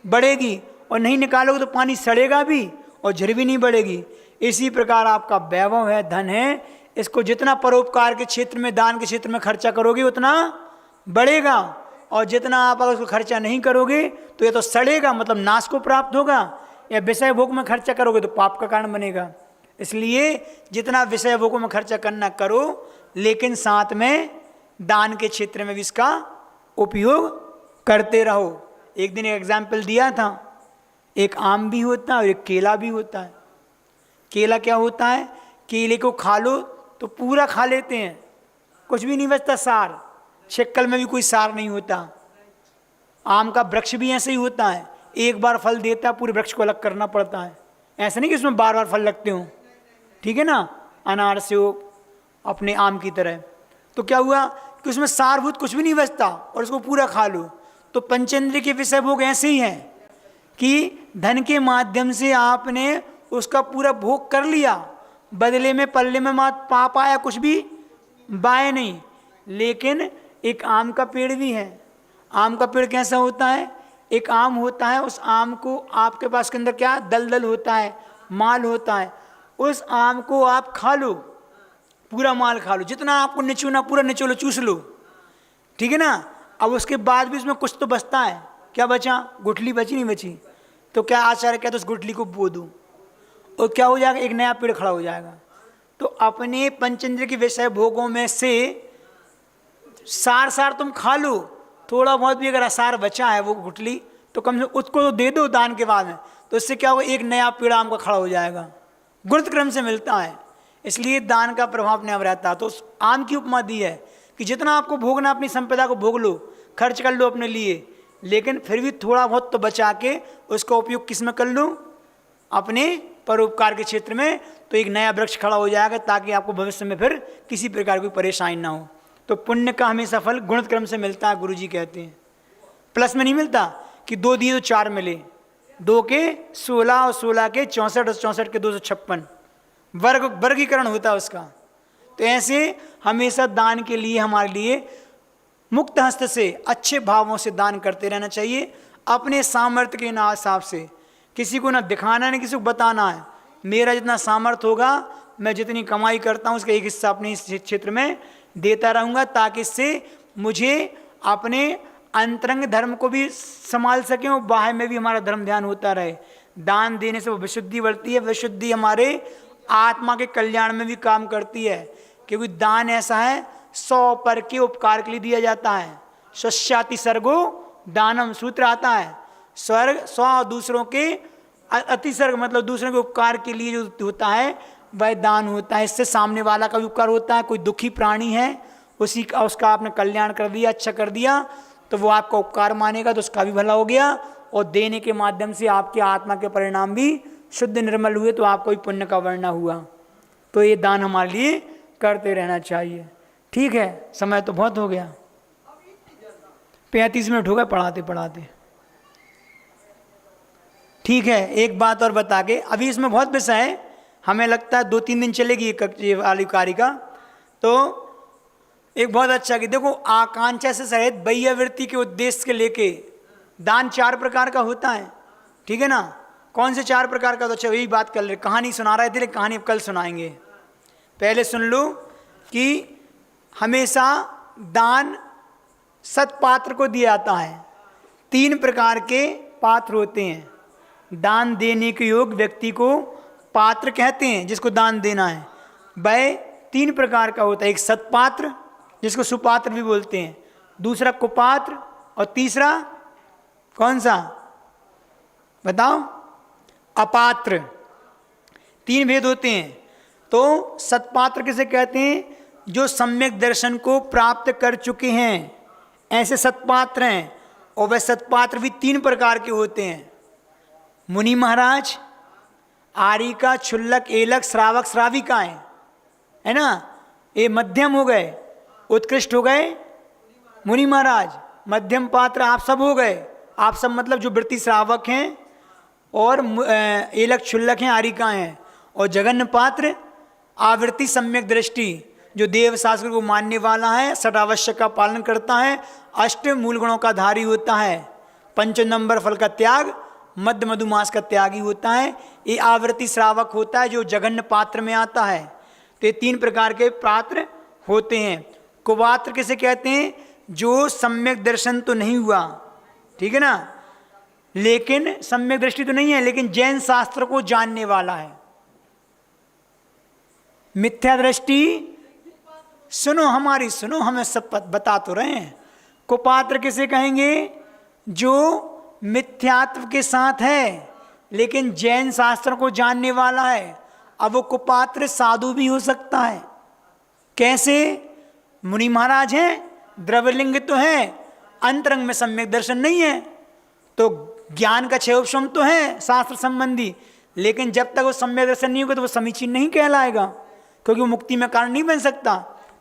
बढ़ेगी और नहीं निकालोगे तो पानी सड़ेगा भी और झिर भी नहीं बढ़ेगी। इसी प्रकार आपका वैभव है, धन है, इसको जितना परोपकार के क्षेत्र में, दान के क्षेत्र में खर्चा करोगे उतना बढ़ेगा और जितना आप अगर उसको खर्चा नहीं करोगे तो ये तो सड़ेगा, मतलब नाश को प्राप्त होगा, या विषय भोग में खर्चा करोगे तो पाप का कारण बनेगा। इसलिए जितना विषय भोगों में खर्चा करना करो, लेकिन साथ में दान के क्षेत्र में भी इसका उपयोग करते रहो। एक दिन एक एग्जाम्पल दिया था, एक आम भी होता है और एक केला भी होता है। केला क्या होता है, केले को खा लो तो पूरा खा लेते हैं, कुछ भी नहीं बचता सार, शक्ल में भी कोई सार नहीं होता। आम का वृक्ष भी ऐसे ही होता है, एक बार फल देता है, पूरे वृक्ष को अलग करना पड़ता है। ऐसा नहीं कि उसमें बार बार फल लगते हों, ठीक है ना, अनार से हो अपने आम की तरह। तो क्या हुआ कि उसमें सारभूत कुछ भी नहीं बचता और उसको पूरा खा लो। तो पंचेंद्रिय के विषय भोग ऐसे ही हैं कि धन के माध्यम से आपने उसका पूरा भोग कर लिया, बदले में पल्ले में मत पा पाया, कुछ भी बाय नहीं। लेकिन एक आम का पेड़ भी है। आम का पेड़ कैसा होता है, एक आम होता है, उस आम को आपके पास के अंदर क्या दलदल होता है, माल होता है, उस आम को आप खा लो, पूरा माल खा लो, जितना आपको निचोना पूरा निचो लो, चूस लो, ठीक है ना। अब उसके बाद भी उसमें कुछ तो बचता है, क्या बचा, गुठली बची नहीं बची, तो क्या आचार्य कहते उस गुठली को बो दो और क्या हो जाएगा, एक नया पेड़ खड़ा हो जाएगा। तो अपने पंचेंद्रिय के विषय भोगों में से सार तुम खा लो, थोड़ा बहुत भी अगर असार बचा है वो गुठली तो कम से उसको तो दे दो दान के बाद में, तो इससे क्या होगा, एक नया पेड़ आम का खड़ा हो जाएगा, गुरुत क्रम से मिलता है। इसलिए दान का प्रभाव अपने आप रहता है। तो आम की उपमा दी है कि जितना आपको भोगना अपनी संपदा को भोग लो, खर्च कर लो अपने लिए, लेकिन फिर भी थोड़ा बहुत तो बचा के उसका उपयोग किस में कर लो, अपने परोपकार के क्षेत्र में, तो एक नया वृक्ष खड़ा हो जाएगा ताकि आपको भविष्य में फिर किसी प्रकार की परेशानी ना हो। तो पुण्य का हमेशा फल गुणित क्रम से मिलता है, गुरुजी कहते हैं, प्लस में नहीं मिलता कि 2 दिए तो 4 मिले, 2 के 16 और 16 के 64 और 64 के 256 वर्गीकरण होता है उसका। तो ऐसे हमेशा दान के लिए हमारे लिए मुक्त हस्त से, अच्छे भावों से दान करते रहना चाहिए, अपने सामर्थ्य के हिसाब से। किसी को ना दिखाना नहीं, किसी को बताना है, मेरा जितना सामर्थ्य होगा, मैं जितनी कमाई करता हूँ उसका एक हिस्सा अपने इस क्षेत्र में देता रहूँगा, ताकि इससे मुझे अपने अंतरंग धर्म को भी संभाल सकें और बाहर में भी हमारा धर्म ध्यान होता रहे। दान देने से वो विशुद्धि बढ़ती है, विशुद्धि हमारे आत्मा के कल्याण में भी काम करती है, क्योंकि दान ऐसा है 100 पर के उपकार के लिए दिया जाता है। स्वस्याति सर्गो दानम सूत्र आता है, स्वर्ग 100 दूसरों के अतिसर्ग, मतलब दूसरों के उपकार के लिए जो होता है वह दान होता है। इससे सामने वाला का भी उपकार होता है। कोई दुखी प्राणी है, उसी का उसका आपने कल्याण कर दिया, अच्छा कर दिया, तो वो आपका उपकार मानेगा, तो उसका भी भला हो गया, और देने के माध्यम से आपके आत्मा के परिणाम भी शुद्ध निर्मल हुए, तो आपको भी पुण्य का वर्णन हुआ। तो ये दान हमारे लिए करते रहना चाहिए। ठीक है, समय तो बहुत हो गया, 35 मिनट हो गए पढ़ाते पढ़ाते। ठीक है, एक बात और बता के, अभी इसमें बहुत विषय है, हमें लगता है 2-3 दिन चलेगी ये वाली कार्य का। तो एक बहुत अच्छा कि देखो, आकांक्षा से सहित बाह्यवृत्ति के उद्देश्य के लेके दान 4 प्रकार का होता है, ठीक है ना। कौन से 4 प्रकार का, तो अच्छा वही बात कर ले, कहानी सुना रहे थे, लेकिन कहानी कल सुनाएंगे। पहले सुन लो कि हमेशा दान सत्पात्र को दिया जाता है। 3 प्रकार के पात्र होते हैं। दान देने के योग्य व्यक्ति को पात्र कहते हैं, जिसको दान देना है। वह 3 प्रकार का होता है, एक सत्पात्र जिसको सुपात्र भी बोलते हैं, दूसरा कुपात्र, और तीसरा कौन सा बताओ, अपात्र। 3 भेद होते हैं। तो सत्पात्र किसे कहते हैं, जो सम्यक दर्शन को प्राप्त कर चुके हैं, ऐसे सत्पात्र हैं। और वह सत्पात्र भी 3 प्रकार के होते हैं। मुनि महाराज, आरिका, क्षुल्लक, एलक, श्रावक, श्राविकाएं, है ना। ये मध्यम हो गए, उत्कृष्ट हो गए मुनि महाराज, मध्यम पात्र आप सब हो गए। आप सब मतलब जो वृत्ति श्रावक हैं, और एलक क्षुल्लक हैं, आरिका हैं, और जगन्न पात्र आवृत्ति सम्यक दृष्टि, जो देव शास्त्र को मानने वाला है, षडावश्यक का पालन करता है, 8 मूल गुणों का धारी होता है, 5 नंबर फल का त्याग, मध्य मधुमास का त्यागी होता है। ये आवृत्ति श्रावक होता है, जो जगन्न पात्र में आता है। तो ये 3 प्रकार के पात्र होते हैं। कुपात्र किसे कहते हैं, जो सम्यक दर्शन तो नहीं हुआ, ठीक है ना, लेकिन सम्यक दृष्टि तो नहीं है, लेकिन जैन शास्त्र को जानने वाला है। मिथ्या दृष्टि, सुनो हमारी, सुनो, हमें सब बता तो रहे हैं। कुपात्र किसे कहेंगे, जो मिथ्यात्व के साथ है, लेकिन जैन शास्त्र को जानने वाला है। अब वो कुपात्र साधु भी हो सकता है। कैसे, मुनि महाराज हैं, द्रव्यलिंग तो है, अंतरंग में सम्यक दर्शन नहीं है, तो ज्ञान का 6 उपशम तो है शास्त्र संबंधी, लेकिन जब तक वो सम्यक दर्शन नहीं होगा तो वो समीचीन नहीं कहलाएगा, क्योंकि वो मुक्ति में कारण नहीं बन सकता।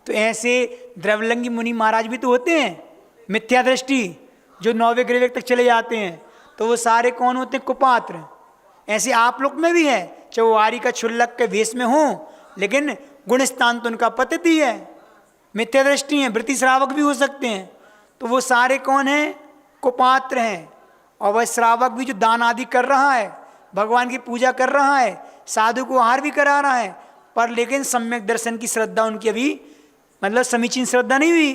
तो ऐसे द्रव्यलिंगी मुनि महाराज भी तो होते हैं, मिथ्या दृष्टि, जो 9वें ग्रह तक चले जाते हैं, तो वो सारे कौन होते हैं, कुपात्र। ऐसे आप लोग में भी है, चाहे वो आरी का क्षुल्लक के भेष में हो, लेकिन गुण स्थान तो उनका पतिति है, मिथ्या दृष्टि है, वृत्ति श्रावक भी हो सकते हैं। तो वो सारे कौन हैं, कुपात्र हैं। और वह श्रावक भी जो दान आदि कर रहा है, भगवान की पूजा कर रहा है, साधु को आहार भी करा रहा है, पर लेकिन सम्यक दर्शन की श्रद्धा उनकी अभी मतलब समीचीन श्रद्धा नहीं हुई,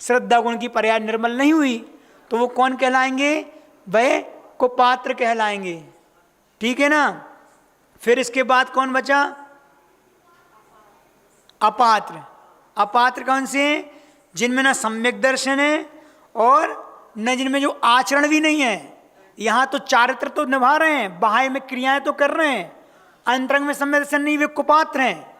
श्रद्धा गुण की पर्याय निर्मल नहीं हुई, तो वो कौन कहलाएंगे, वह कुपात्र कहलाएंगे, ठीक है ना। फिर इसके बाद कौन बचा, अपात्र। अपात्र कौन से हैं, जिनमें ना सम्यक दर्शन है और न जिनमें जो आचरण भी नहीं है। यहाँ तो चारित्र तो निभा रहे हैं, बाह्य में क्रियाएं तो कर रहे हैं, अंतरंग में सम्यक दर्शन नहीं, वे कुपात्र हैं।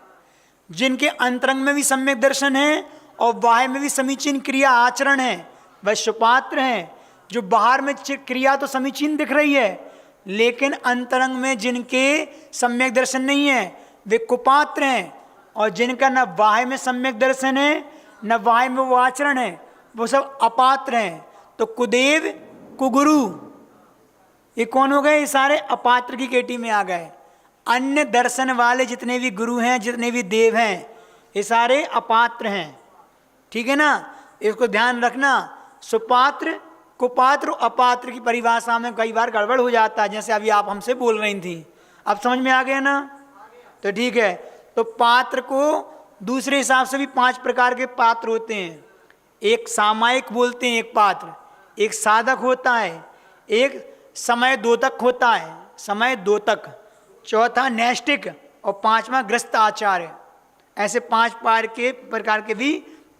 जिनके अंतरंग में भी सम्यक दर्शन है और बाह्य में भी समीचीन क्रिया आचरण है, वह सुपात्र हैं। जो बाहर में क्रिया तो समीचीन दिख रही है, लेकिन अंतरंग में जिनके सम्यक दर्शन नहीं है, वे कुपात्र हैं। और जिनका न बाह्य में सम्यक दर्शन है, न बाह्य में वो आचरण है, वो सब अपात्र हैं। तो कुदेव, कुगुरु, ये कौन हो गए, ये सारे अपात्र की केटी में आ गए। अन्य दर्शन वाले जितने भी गुरु हैं, जितने भी देव हैं, ये सारे अपात्र हैं, ठीक है ना। इसको ध्यान रखना। सुपात्र, कुपात्र, अपात्र की परिभाषा में कई बार गड़बड़ हो जाता है, जैसे अभी आप हमसे बोल रही थी, अब समझ में आ गया ना। तो ठीक है, तो पात्र को दूसरे हिसाब से भी 5 प्रकार के पात्र होते हैं। एक सामायिक बोलते हैं एक पात्र, एक साधक होता है, एक समय द्योतक होता है, समय द्योतक, चौथा नैष्टिक और 5वां ग्रस्त आचार्य। ऐसे 5 प्रकार के भी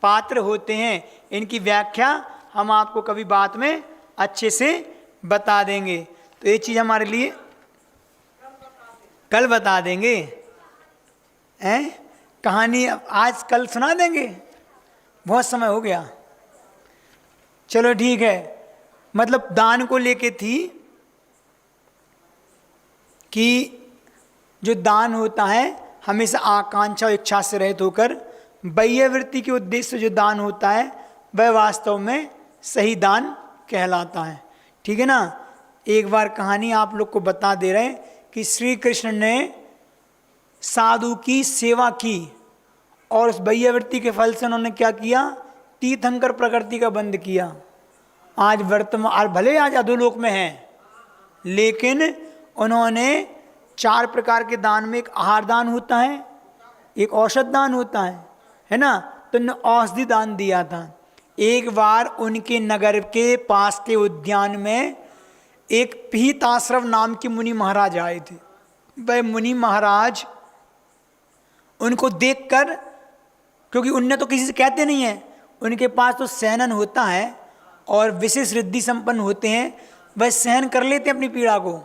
पात्र होते हैं। इनकी व्याख्या हम आपको कभी बाद में अच्छे से बता देंगे। तो ये चीज़ हमारे लिए कल बता देंगे, हैं कहानी आज कल सुना देंगे, बहुत समय हो गया। चलो ठीक है, मतलब दान को लेके थी कि जो दान होता है हमेशा आकांक्षा और इच्छा से रहित होकर बाह्यवृत्ति के उद्देश्य से जो दान होता है वह वास्तव में सही दान कहलाता है। ठीक है ना। एक बार कहानी आप लोग को बता दे रहे हैं कि श्री कृष्ण ने साधु की सेवा की और उस बाह्यवृत्ति के फल से उन्होंने क्या किया, तीर्थंकर प्रकृति का बंद किया। आज वर्तमान भले आज अधोलोक में हैं, लेकिन उन्होंने 4 प्रकार के दान में एक आहार दान होता है, एक औषध दान होता है ना। तो उन्होंने औषधि दान दिया था। एक बार उनके नगर के पास के उद्यान में एक पीताश्रव नाम के मुनि महाराज आए थे। वह मुनि महाराज उनको देखकर, क्योंकि उनने तो किसी से कहते नहीं है, उनके पास तो सहनन होता है और विशेष रिद्धि संपन्न होते हैं, वह सहन कर लेते हैं अपनी पीड़ा को,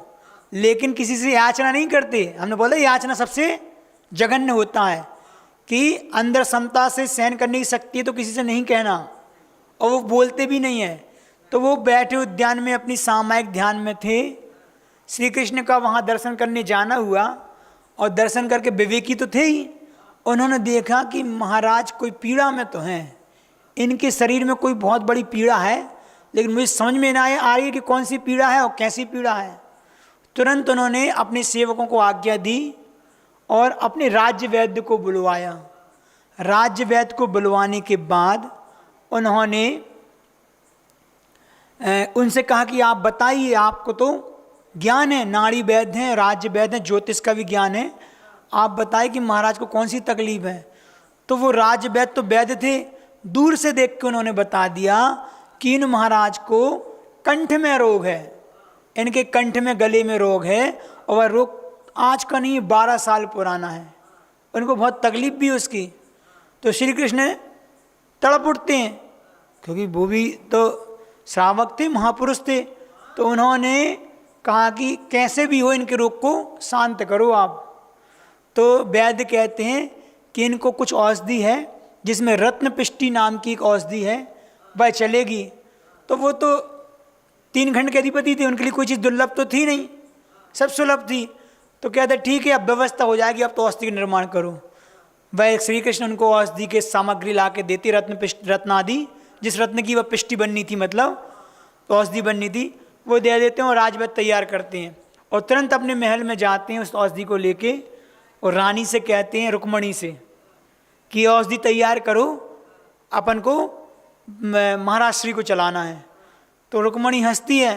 लेकिन किसी से याचना नहीं करते। हमने बोला याचना सबसे जघन्य होता है कि अंदर समता से सहन करने की शक्ति है तो किसी से नहीं कहना, और वो बोलते भी नहीं है। तो वो बैठे उद्यान में अपनी सामायिक ध्यान में थे। श्री कृष्ण का वहाँ दर्शन करने जाना हुआ और दर्शन करके विवेकी तो थे ही, उन्होंने देखा कि महाराज कोई पीड़ा में तो हैं, इनके शरीर में कोई बहुत बड़ी पीड़ा है, लेकिन मुझे समझ में ना आ रही है कि कौन सी पीड़ा है और कैसी पीड़ा है। तुरंत उन्होंने अपने सेवकों को आज्ञा दी और अपने राज्य वैद्य को बुलवाया। राज्य वैद्य को बुलवाने के बाद उन्होंने उनसे कहा कि आप बताइए, आपको तो ज्ञान है, नाड़ी वैद्य हैं, राज्य वैद्य हैं, ज्योतिष का भी ज्ञान है, आप बताइए कि महाराज को कौन सी तकलीफ है। तो वो राज्य वैद्य तो वैद्य थे, दूर से देख के उन्होंने बता दिया कि इन महाराज को कंठ में रोग है, इनके कंठ में गले में रोग है, और वह रोग आज का नहीं 12 साल पुराना है, उनको बहुत तकलीफ भी उसकी। तो श्री कृष्ण तड़प उठते हैं, क्योंकि वो भी तो श्रावक थे, महापुरुष थे। तो उन्होंने कहा कि कैसे भी हो इनके रोग को शांत करो आप। तो वैद्य कहते हैं कि इनको कुछ औषधि है जिसमें रत्नपिष्टि नाम की एक औषधि है, वह चलेगी। तो वो तो 3 खंड के अधिपति थे, उनके लिए कोई चीज़ दुर्लभ तो थी नहीं, सब सुलभ थी। तो कहते ठीक है अब व्यवस्था हो जाएगी, अब तो औषधि का निर्माण करो। वह श्री कृष्ण उनको औषधि के सामग्री ला के देते, रत्न आदि, जिस रत्न की वह पिष्टि बननी थी, मतलब तो औषधि बननी थी, वो दे देते हैं और राजवैद्य तैयार करते हैं और तुरंत अपने महल में जाते हैं उस औषधि को लेके, और रानी से कहते हैं, रुक्मणी से, कि औषधि तैयार करो, अपन को महाराज श्री को चलाना है। तो रुक्मणी हंसती है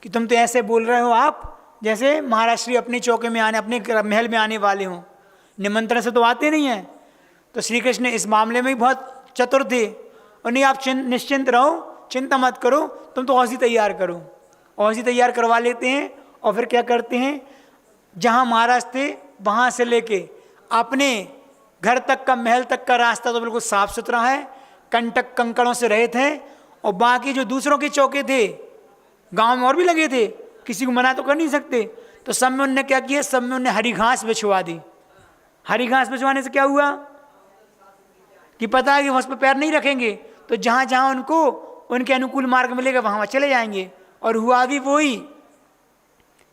कि तुम तो ऐसे बोल रहे हो आप जैसे महाराज श्री अपने चौके में आने, अपने महल में आने वाले हों, निमंत्रण से तो आते नहीं हैं। तो श्री कृष्ण इस मामले में भी बहुत चतुर थे, और नहीं आप निश्चिंत रहो, चिंता मत करो, तुम तो औषधि तैयार करो। औषधि तैयार करवा लेते हैं और फिर क्या करते हैं, जहाँ महाराज थे वहाँ से लेके अपने घर तक का, महल तक का रास्ता तो बिल्कुल साफ सुथरा है, कंटक कंकड़ों से रहित है, और बाकी जो दूसरों के चौके थे गांव में और भी लगे थे, किसी को मना तो कर नहीं सकते, तो सब में उनने क्या किया, सब में उनने हरी घास बिछवा दी। हरी घास बिछवाने से क्या हुआ कि पता है कि उस पर पैर नहीं रखेंगे, तो जहाँ जहाँ उनको उनके अनुकूल मार्ग मिलेगा वहाँ चले जाएंगे। और हुआ भी वही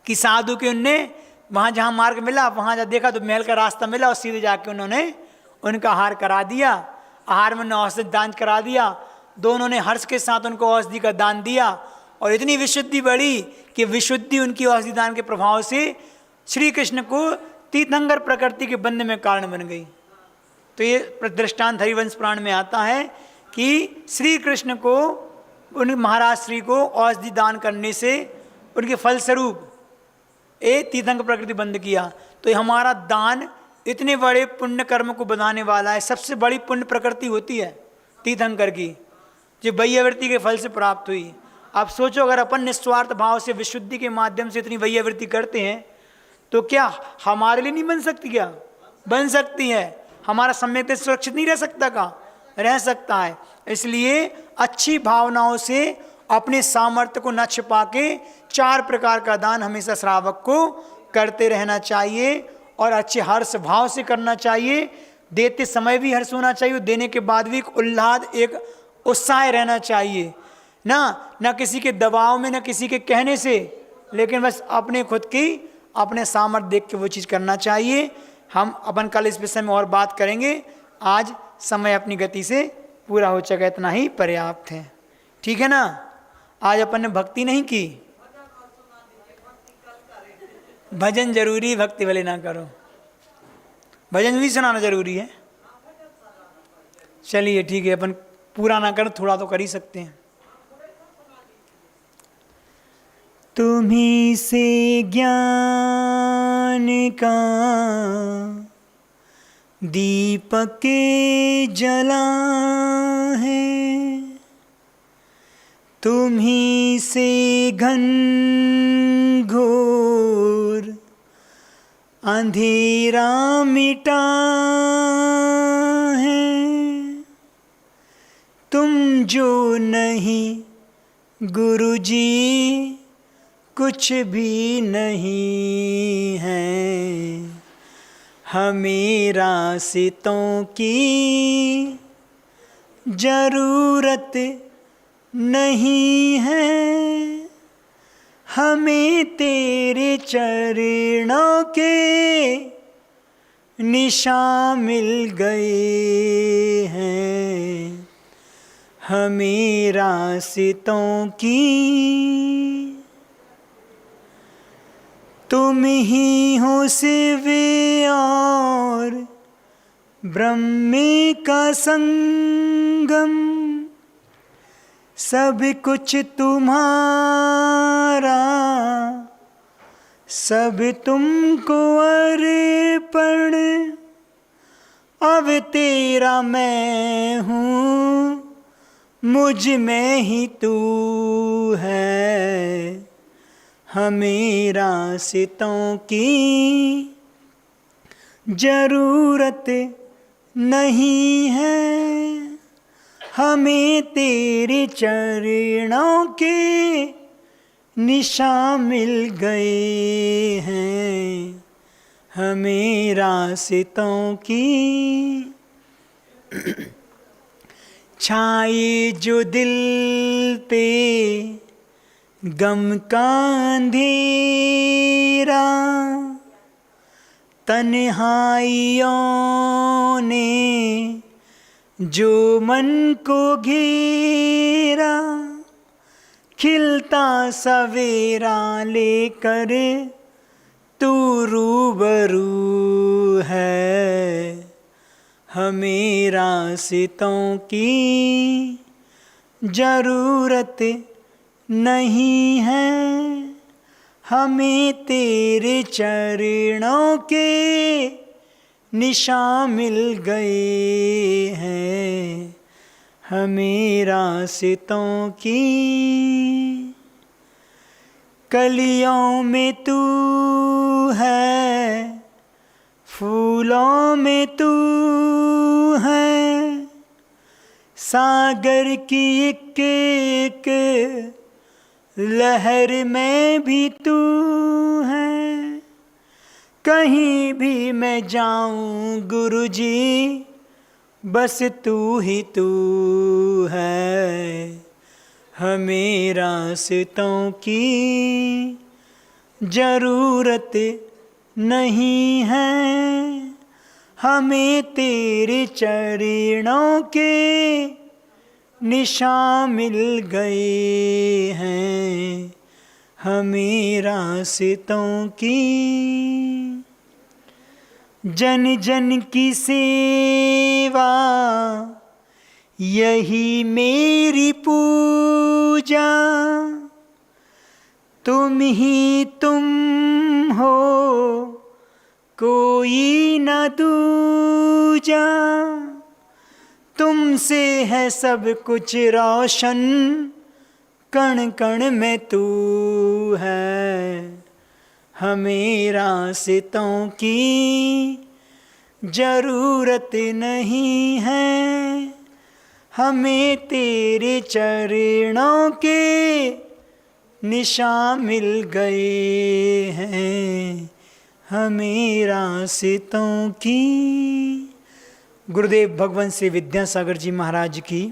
कि साधु के उनने वहाँ जहाँ मार्ग मिला वहाँ जब देखा तो महल का रास्ता मिला, और सीधे जाके उन्होंने उनका आहार करा दिया। आहार में औषधि दान करा दिया। दोनों ने हर्ष के साथ उनको औषधि का दान दिया, और इतनी विशुद्धि बढ़ी कि विशुद्धि उनकी औषधि दान के प्रभाव से श्री कृष्ण को तीर्थंकर प्रकृति के बंध में कारण बन गई। तो ये दृष्टांत हरिवंश पुराण में आता है कि श्री कृष्ण को, उन महाराज श्री को औषधि दान करने से उनके फलस्वरूप तीर्थंकर प्रकृति बंद किया। तो हमारा दान इतने बड़े पुण्य कर्म को बनाने वाला है। सबसे बड़ी पुण्य प्रकृति होती है तीर्थंकर की, जो बाह्यवृत्ति के फल से प्राप्त हुई। आप सोचो, अगर अपन निस्वार्थ भाव से विशुद्धि के माध्यम से इतनी बाह्यवृत्ति करते हैं तो क्या हमारे लिए नहीं बन सकती? क्या बन सकती है? हमारा सम्यक सुरक्षित नहीं रह सकता? का रह सकता है। इसलिए अच्छी भावनाओं से अपने सामर्थ्य को न छिपा के 4 प्रकार का दान हमेशा श्रावक को करते रहना चाहिए, और अच्छे हर्ष भाव से करना चाहिए। देते समय भी हर्ष होना चाहिए, देने के बाद भी एक उल्लाद, एक उत्साह रहना चाहिए, ना किसी के दबाव में, ना किसी के कहने से, लेकिन बस अपने खुद की, अपने सामर्थ्य देख के वो चीज़ करना चाहिए। हम अपन कल इस विषय में और बात करेंगे। आज समय अपनी गति से पूरा हो चुका, इतना ही पर्याप्त है। ठीक है ना। आज अपन ने भक्ति नहीं की, भजन जरूरी, भक्ति भले ना करो। भजन भी सुनाना जरूरी है। चलिए ठीक है, अपन पूरा ना कर थोड़ा तो कर ही सकते हैं। तुम्ही से ज्ञान का दीपक जला है, तुम्ही से घन घोर अंधेरा मिटा है। तुम जो नहीं गुरुजी कुछ भी नहीं है, हमें रास्तों की जरूरत नहीं है, हमें तेरे चरणों के निशान मिल गए हैं, हमें रास्तों की तुम ही हो शिव और ब्रह्म का संगम, सब कुछ तुम्हारा, सब तुमको अर्पण, अब तेरा मैं हूँ, मुझ में ही तू है, हमें रास्तों की जरूरत नहीं है, हमें तेरे चरणों के निशान मिल गए हैं, हमें रास्तों की छाए जो दिल पे गम का अंधेरा, तन्हाइयों ने जो मन को घेरा, खिलता सवेरा लेकर तू रूबरू है, हमें रास्तों की जरूरत नहीं है, हमें तेरे चरणों के निशान मिल गए हैं, हमें रास्तों की कलियों में तू है, फूलों में तू है, सागर की एक एक लहर में भी तू है, कहीं भी मैं जाऊं गुरुजी बस तू ही तू है, हमें रास्तों की जरूरत नहीं है, हमें तेरे चरणों के निशान मिल गए हैं, हमें रास्तों की जन जन की सेवा, यही मेरी पूजा, तुम ही तुम हो कोई न दूजा, तुमसे है सब कुछ रोशन, कण कण में तू है, हमें रास्तों की जरूरत नहीं है, हमें तेरे चरणों के निशान मिल गए हैं, हमें रास्तों की। गुरुदेव भगवान श्री विद्यासागर जी महाराज की